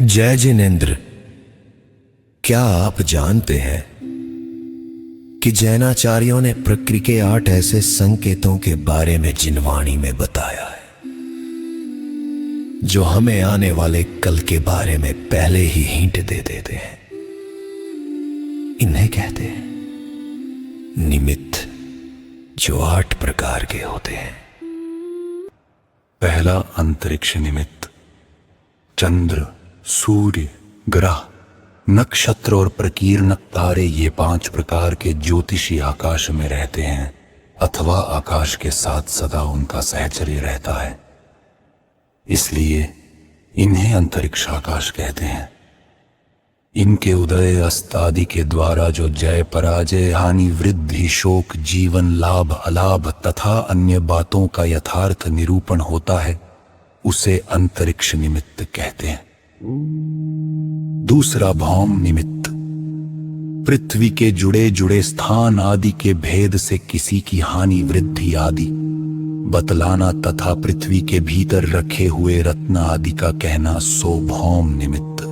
जय जिनेन्द्र, क्या आप जानते हैं कि जैनाचार्यों ने प्रकृति के 8 ऐसे संकेतों के बारे में जिनवाणी में बताया है जो हमें आने वाले कल के बारे में पहले ही हिंट दे देते हैं। इन्हें कहते हैं निमित्त, जो 8 प्रकार के होते हैं। पहला, अंतरिक्ष निमित्त। चंद्र, सूर्य, ग्रह, नक्षत्र और प्रकीर्णक तारे ये 5 प्रकार के ज्योतिषी आकाश में रहते हैं अथवा आकाश के साथ सदा उनका सहचर्य रहता है, इसलिए इन्हें अंतरिक्ष आकाश कहते हैं। इनके उदय अस्त आदि के द्वारा जो जय पराजय, हानि वृद्धि, शोक, जीवन, लाभ अलाभ तथा अन्य बातों का यथार्थ निरूपण होता है उसे अंतरिक्ष निमित्त कहते हैं। दूसरा, भौम निमित्त। पृथ्वी के जुड़े जुड़े स्थान आदि के भेद से किसी की हानि वृद्धि आदि बतलाना तथा पृथ्वी के भीतर रखे हुए रत्न आदि का कहना, सो भौम निमित्त।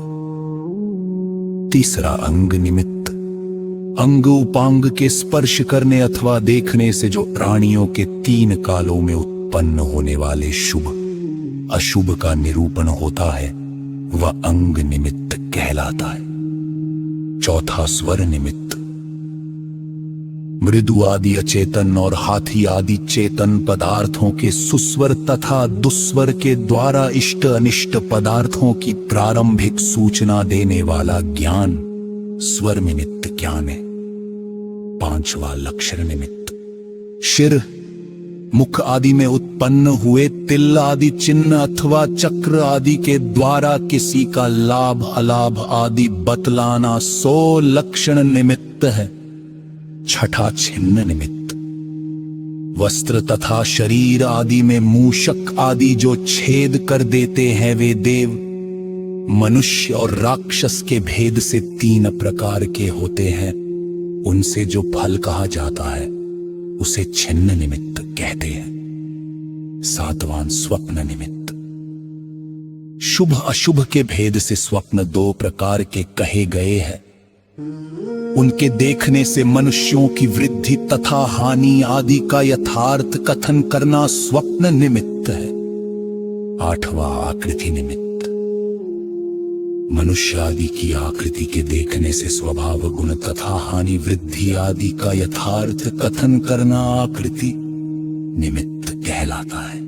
तीसरा, अंग निमित्त। अंग उपांग के स्पर्श करने अथवा देखने से जो प्राणियों के 3 कालों में उत्पन्न होने वाले शुभ अशुभ का निरूपण होता है वह अंग निमित्त कहलाता है। चौथा, स्वर निमित्त। मृदु आदि अचेतन और हाथी आदि चेतन पदार्थों के सुस्वर तथा दुस्वर के द्वारा इष्ट अनिष्ट पदार्थों की प्रारंभिक सूचना देने वाला ज्ञान स्वर निमित्त ज्ञान है। पांचवा, लक्षण निमित्त। शिर, मुख आदि में उत्पन्न हुए तिल आदि चिन्ह अथवा चक्र आदि के द्वारा किसी का लाभ अलाभ आदि बतलाना, सो लक्षण निमित्त है। छठा, छिन्न निमित्त। वस्त्र तथा शरीर आदि में मूषक आदि जो छेद कर देते हैं वे देव, मनुष्य और राक्षस के भेद से 3 प्रकार के होते हैं। उनसे जो फल कहा जाता है उसे छिन्न निमित्त कहते हैं। सातवां, स्वप्न निमित्त। शुभ अशुभ के भेद से स्वप्न 2 प्रकार के कहे गए हैं। उनके देखने से मनुष्यों की वृद्धि तथा हानि आदि का यथार्थ कथन करना स्वप्न निमित्त है। 8वां, आकृति निमित्त। मनुष्य आदि की आकृति के देखने से स्वभाव गुण तथा हानि वृद्धि आदि का यथार्थ कथन करना आकृति निमित्त कहलाता है।